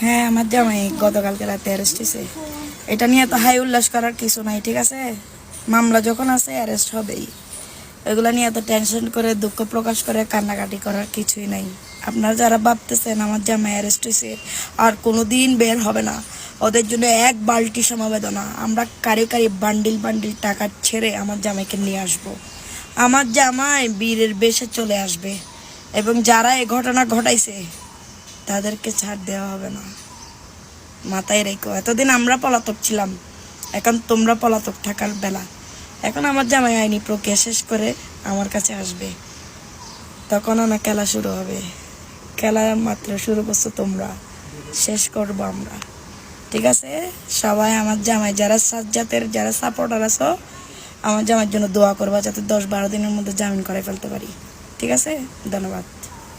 হ্যাঁ, আমার জামাই গতকালকে রাতে অ্যারেস্ট হয়েছে। এটা নিয়ে তো হাই উল্লাস করার কিছু নাই, ঠিক আছে? মামলা যখন আছে অ্যারেস্ট হবেই। এগুলা নিয়ে এত টেনশন করে দুঃখ প্রকাশ করে কান্নাকাটি করার কিছুই নাই। আপনারা যারা ভাবতেছেন আমার জামাই অ্যারেস্ট হয়েছে আর কোনোদিন বের হবে না, ওদের জন্য এক বালতি সমবেদনা। আমরা কারি কারি বান্ডিল বান্ডিল টাকা ছেড়ে আমার জামাইকে নিয়ে আসব। আমার জামাই বীরের বেশে চলে আসবে এবং যারা এই ঘটনা ঘটাইছে তাদেরকে ছাড় দেওয়া হবে না, মাথায় রেখো। এতদিন আমরা পলাতক ছিলাম, এখন তোমরা পলাতক থাকার বেলা। এখন আমার জামাই আইনি প্রক্রিয়া শেষ করে আমার কাছে আসবে, তখন না খেলা শুরু হবে। খেলা মাত্র শুরু করছো তোমরা, শেষ করবো আমরা, ঠিক আছে? সবাই আমার জামাই যারা সাজ্জাতের যারা সাপোর্টার আছো, আমার জামাইয়ের জন্য দোয়া করবা যাতে 10-12 দিনের মধ্যে জামিন করে ফেলতে পারি, ঠিক আছে? ধন্যবাদ।